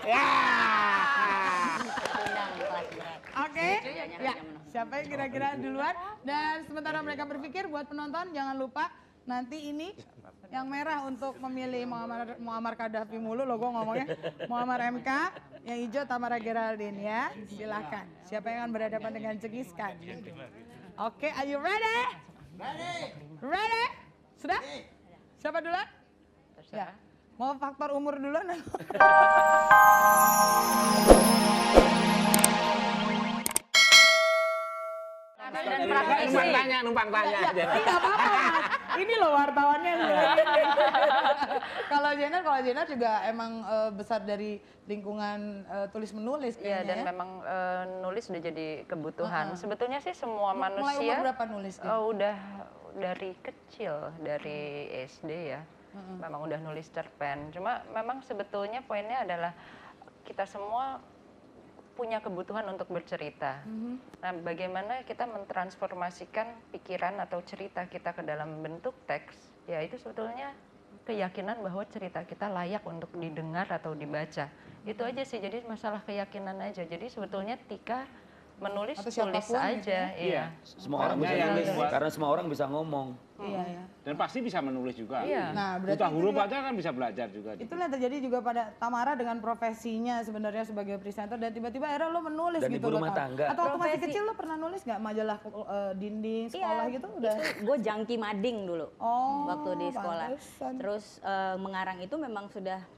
Ya. Oke, ya. Siapa yang kira-kira duluan? Dan sementara mereka berpikir, buat penonton jangan lupa nanti ini yang merah untuk memilih Muammar Gaddafi mulu loh gue ngomongnya. Muammar MK, yang hijau Tamara Geraldine ya. Silakan. Siapa yang akan berhadapan dengan Cengiz Khan? Oke, are you ready? Ready? Sudah? Siapa duluan? Ya. Mau faktor umur duluan? Numpang tanya aja. Iya apa-apa Mas. Ini loh wartawannya. Kalau Jenner juga emang besar dari lingkungan tulis menulis Iya, kayaknya. dan memang nulis udah jadi kebutuhan. Sebetulnya sih semua Mulai manusia umur berapa nulis? udah dari kecil, dari SD ya. Memang udah nulis cerpen. Cuma memang sebetulnya poinnya adalah kita semua punya kebutuhan untuk bercerita. Nah, bagaimana kita mentransformasikan pikiran atau cerita kita ke dalam bentuk teks, ya itu sebetulnya keyakinan bahwa cerita kita layak untuk didengar atau dibaca. Itu aja sih, jadi masalah keyakinan aja. Jadi sebetulnya Tika menulis tulis aja, gitu ya? iya. Semua orang bisa nulis, karena semua orang bisa ngomong. Iya ya. Dan pasti bisa menulis juga. Iya. Nah, berarti Buta huruf aja kan bisa belajar juga. itulah yang terjadi juga pada Tamara dengan profesinya sebenarnya sebagai presenter dan tiba-tiba akhirnya lo menulis Dan gitu ibu loh. rumah tangga. Atau waktu masih Profesi. kecil lo pernah nulis nggak majalah dinding sekolah gitu udah? Gue jangki mading dulu Oh, waktu di sekolah. pantesan. Terus mengarang itu memang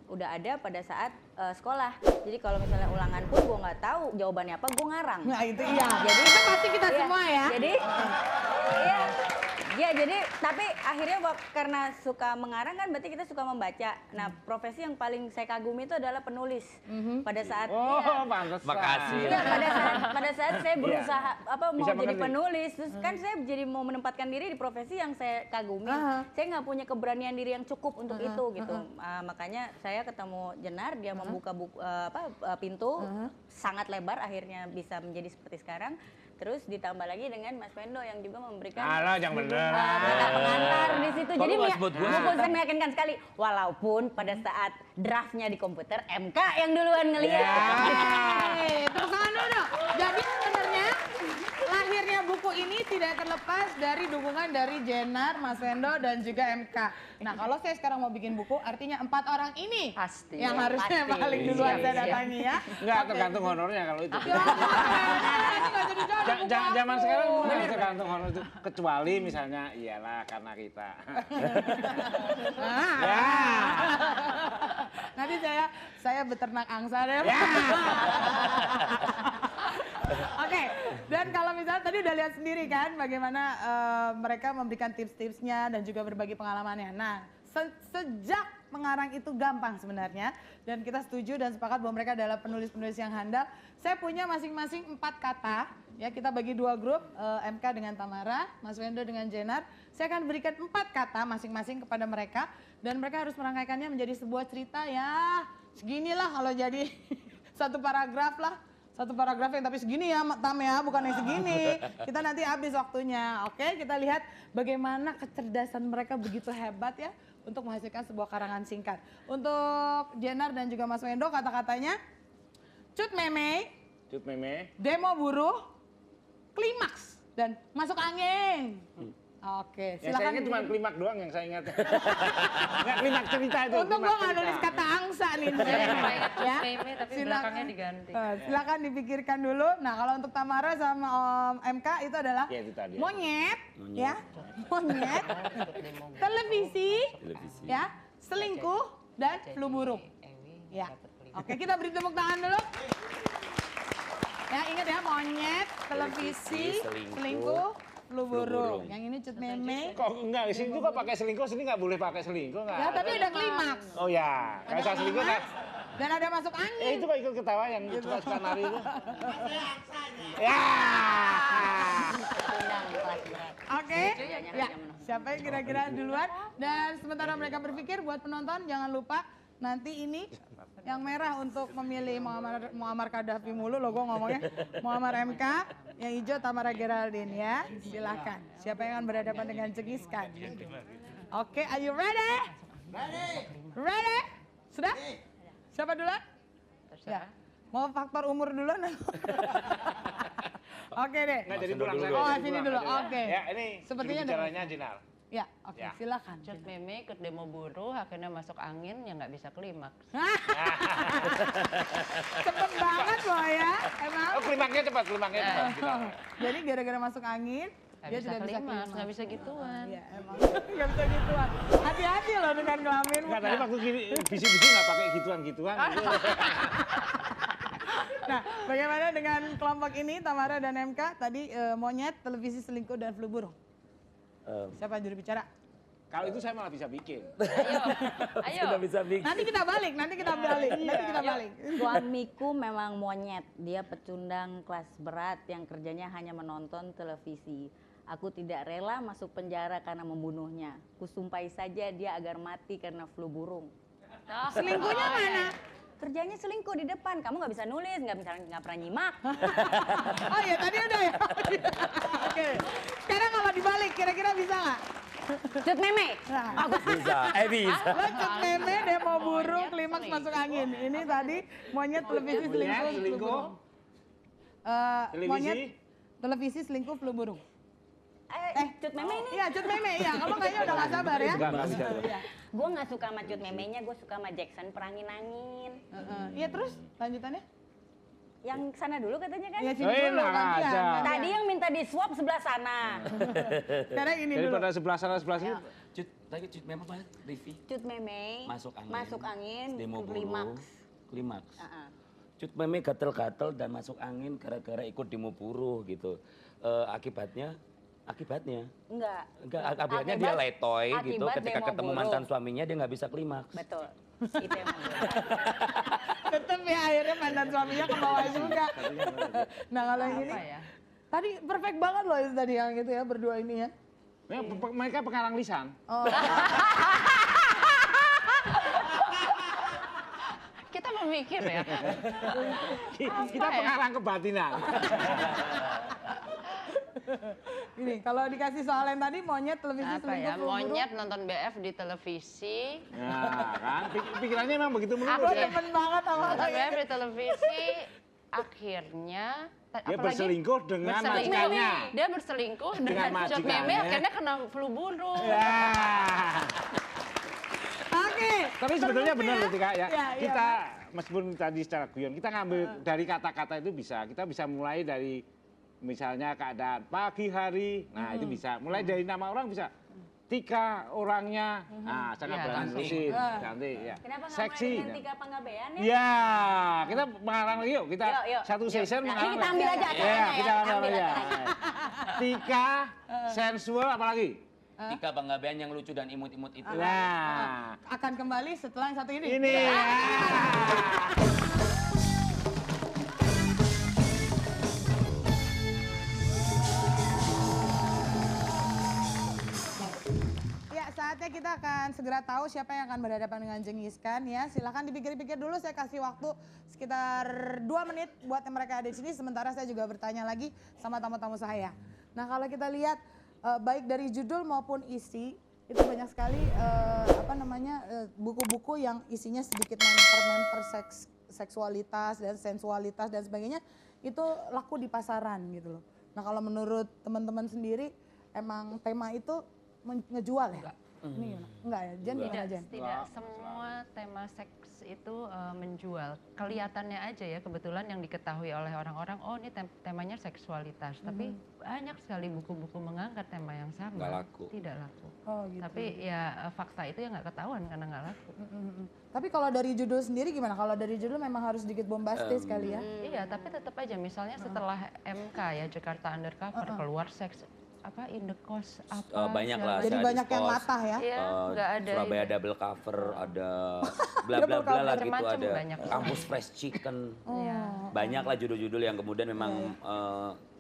udah ada pada saat sekolah. Jadi kalau misalnya ulangan pun gue nggak tahu jawabannya apa, gue ngarang. Nah itu iya. Jadi itu pasti kita iya, semua ya. Jadi iya. Ya jadi tapi akhirnya karena suka mengarang kan berarti kita suka membaca. Nah profesi yang paling saya kagumi itu adalah penulis. Pada saat Pantes. Makasih. Iya, pada saat saya berusaha mau Bisa jadi mengerti. penulis, terus kan saya jadi mau menempatkan diri di profesi yang saya kagumi. Saya nggak punya keberanian diri yang cukup untuk itu gitu. Makanya saya ketemu Jenar, dia membuka pintu sangat lebar, akhirnya bisa menjadi seperti sekarang. Terus ditambah lagi dengan Mas Wendo yang juga memberikan Alah, yang bener. kata pengantar di situ. Kalau Jadi nggak sebut gua sih. saya meyakinkan sekali, walaupun pada saat draftnya di komputer MK yang duluan ngelihat. Tepuk tangan dulu dong. Jadi sebenarnya lahirnya buku ini tidak terlepas dari dukungan dari Jenar, Mas Wendo dan juga MK. Nah kalau saya sekarang mau bikin buku artinya 4 orang ini Pasti. yang harusnya Pasti. paling duluan Siap, saya siap. datangi ya. Enggak tergantung honornya kalau itu. Ya, ini nggak jadi jadi buku Zaman aku. sekarang nggak tergantung honor itu. Kecuali misalnya iyalah karena kita. Ya. Nanti saya beternak angsa deh. Oke, dan kalau misalnya tadi udah lihat sendiri kan bagaimana mereka memberikan tips-tipsnya dan juga berbagi pengalamannya. Nah, sejak mengarang itu gampang sebenarnya dan kita setuju dan sepakat bahwa mereka adalah penulis-penulis yang handal. Saya punya masing-masing 4 kata, ya kita bagi 2 grup, MK dengan Tamara, Mas Wendo dengan Jenar. Saya akan berikan 4 kata masing-masing kepada mereka dan mereka harus merangkaikannya menjadi sebuah cerita ya seginilah kalau jadi satu paragraf lah. Satu paragraf yang tapi segini ya Tam ya, bukan yang segini. Kita nanti habis waktunya. Oke, kita lihat bagaimana kecerdasan mereka begitu hebat ya untuk menghasilkan sebuah karangan singkat. Untuk Jenar dan juga Mas Wendo kata-katanya cut meme, demo buruh, klimaks dan masuk angin. Oke, Yang saya silakan. ingat cuma klimak doang yang saya ingat. Enggak klimak cerita itu. Untung klimak gua nggak cerita. nulis kata angsa nih. Saya cuma ingat Ya, meme tapi silakan. belakangnya diganti. Silakan dipikirkan dulu. Nah kalau untuk Tamara sama Om MK itu adalah Ya, itu tadi. monyet, ya, monyet, televisi, ya, selingkuh dan flu burung. Ya, oke kita beri tepuk tangan dulu. Ya ingat ya monyet, televisi, selingkuh, flu burung. Yang ini cut meme. Kok enggak, sini juga pakai selingkuh, sini nggak boleh pakai selingkuh nggak? Ya tapi ada klimaks. Oh ya, kalau saya selingkuh kan. Dan ada masuk angin. Itu kok ikut ketawa yang suka nari itu. Ya. Oke, ya siapa yang kira-kira duluan? Dan sementara mereka berpikir buat penonton jangan lupa nanti ini yang merah untuk memilih Muammar Gaddafi mulu loh gue ngomongnya. Muammar MK, yang hijau Tamara Geraldine ya. Silakan. Siapa yang akan berhadapan dengan Cengiz Khan? Oke, are you ready? Ready? Sudah? Siapa duluan? terserah. Mau faktor umur dulu? Oke deh. Nggak jadi pulang dulu. saya. Oh, jadi sini pulang dulu. aja. Oke. Ya ini Sepertinya juru bicaranya Jinar. Ya, oke, Ya. silakan. Cut Meme ikut demo buruh, akhirnya masuk angin, ya nggak bisa klimaks. Cepet banget loh ya, emang. Oh klimaknya cepat, klimaknya cepat. Jinar. Jadi gara-gara masuk angin, Nggak dia bisa tidak bisa klimaks, nggak klimaks. bisa gituan. Iya, emang. Nggak bisa gituan. Hati-hati loh dengan kelamin. Enggak, tadi waktu bisi-bisi nggak pakai gituan-gituan. Nah, bagaimana dengan kelompok ini, Tamara dan MK? Tadi monyet, televisi selingkuh, dan flu burung. Siapa juru bicara? Kalau itu saya malah bisa bikin. Ayo, Sudah bisa bikin. Nanti kita balik. Nanti kita balik. Suamiku memang monyet, dia pecundang kelas berat yang kerjanya hanya menonton televisi. Aku tidak rela masuk penjara karena membunuhnya. Kusumpahi saja dia agar mati karena flu burung. Selingkuhnya mana? Kerjanya selingkuh di depan, kamu nggak bisa nulis, nggak pernah nyimak. Oh iya, tadi udah ya. Oke. Sekarang kalau dibalik, kira-kira bisa nggak? Cut meme. Nah, Bisa, bisa. lo cut meme, demo burung, klimaks masuk angin. Ini tadi monyet, televisi, selingkuh, flu selingkuh. burung. Televisi. Monyet, televisi, selingkuh, flu burung. Cut meme ini. Iya, cut meme. Iya, kamu kayaknya udah gak sabar ya. Enggak bisa. Iya. Gue nggak suka sama cut memenya, gue suka sama Jackson perangin-angin. Iya, terus lanjutannya? Yang sana dulu katanya kan? Iya, sini dulu. Enak gantian, aja. gantian. Tadi yang minta di swab sebelah sana. Sekarang ini dulu. Daripada sebelah sana sebelah sini. Tadi memang apa? Rivi? Cut meme. Masuk angin. Demo klimaks. Klimaks. Uh-uh. Cut Meme gatel-gatel dan masuk angin gara-gara ikut demo buruh gitu. Akibatnya Enggak. akibatnya dia letoy gitu. akibat Ketika demo ketemu buruh. mantan suaminya dia nggak bisa klimaks. Betul. Itu yang membuat. Tetep ya akhirnya mantan suaminya ke bawah juga. Nah kalau yang ini, apa ya? tadi perfect banget loh itu tadi yang gitu ya berdua ini ya. Mereka pengarang lisan. Oh. Kita memikir ya. Kita pengarang kebatinan. Ini kalau dikasih soal yang tadi monyet, televisi, Apa selingkuh, ya, flu burung. monyet nonton BF di televisi, Nah, kan pikirannya memang begitu Gue melulu ya. demen banget sama nonton kayak BF di televisi, akhirnya Dia berselingkuh dengan majikannya. Dia berselingkuh dengan Cut Meme, majikannya. akhirnya kena flu burung. Ya. Oke. Tapi sebetulnya terbukti benar loh Tika ya. Iya, Kita meskipun tadi secara guyon, kita ngambil dari kata-kata itu bisa. Kita bisa mulai dari misalnya keadaan pagi hari. Nah, itu bisa. Mulai dari nama orang bisa. Tika orangnya, nah sangat Ya, berani cantik. terusin, cantik ya. Kenapa nggak Seksi. mulai dengan Tika Panggabean ya? Ya, kita mengarang lagi yuk. Kita Yuk. satu session Nah, mengarang. ini kita ambil aja Ya, acaranya kita ya. ambil Ambil aja. acaranya. Tika, sensual apalagi? Tika Panggabean yang lucu dan imut-imut itu. Nah, akan kembali setelah yang satu ini. ini. Ya, saatnya kita akan segera tahu siapa yang akan berhadapan dengan Genghis Khan ya. Silahkan dipikir-pikir dulu, saya kasih waktu sekitar 2 menit buat yang mereka ada di sini. Sementara saya juga bertanya lagi sama tamu-tamu saya. Nah, kalau kita lihat baik dari judul maupun isi, itu banyak sekali buku-buku yang isinya sedikit memper seksualitas dan sensualitas dan sebagainya, itu laku di pasaran gitu loh. Nah, kalau menurut teman-teman sendiri emang tema itu ngejual ya? Ini gimana? Enggak ya? Jen gimana Jen? Tidak semua tema seks itu menjual. Kelihatannya aja ya, kebetulan yang diketahui oleh orang-orang, oh ini temanya seksualitas. Tapi banyak sekali buku-buku mengangkat tema yang sama. Nggak laku. Tidak laku. Oh gitu. Tapi ya fakta itu ya nggak ketahuan karena nggak laku. Tapi kalau dari judul sendiri gimana? Kalau dari judul memang harus sedikit bombastis kali ya? Iya, tapi tetap aja misalnya setelah MK ya, Jakarta Undercover, keluar seks apa in the cost apa Banyak lah. Jadi Sadis banyak yang Cost, latah ya? Iya, nggak ada Surabaya ini. double cover, ada bla bla bla lah gitu, Macam-macam ada banyak. kampus fresh chicken. Iya. Banyak lah judul-judul yang kemudian memang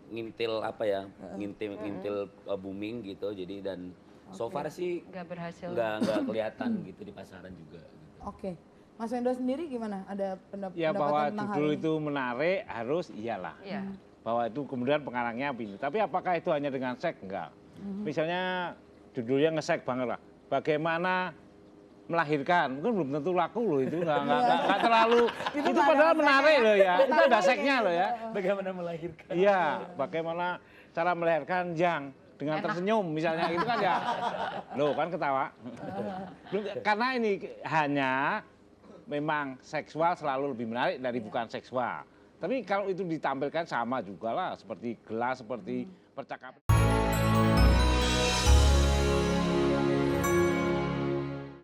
ngintil apa ya, ngintil booming gitu. Jadi dan so far sih Nggak berhasil. nggak kelihatan gitu di pasaran juga. Oke. Mas Wendo sendiri gimana? Ada pendapat Ya bahwa tentang hal judul ini? itu menarik harus iyalah. Iya. Bahwa itu kemudian pengarangnya pintu. Tapi apakah itu hanya dengan seks? Enggak. Misalnya judulnya ngesek banget lah. Bagaimana melahirkan, mungkin belum tentu laku loh itu, nggak terlalu, Itu itu nggak ada padahal aspeknya. menarik loh ya, itu ada Menarik aspeknya ya. loh ya. Bagaimana melahirkan? Iya, bagaimana cara melahirkan Jang dengan tersenyum misalnya itu kan ya, loh kan ketawa. Karena ini hanya memang seksual selalu lebih menarik dari bukan seksual. Tapi kalau itu ditampilkan sama juga lah, seperti gelas, seperti percakapan.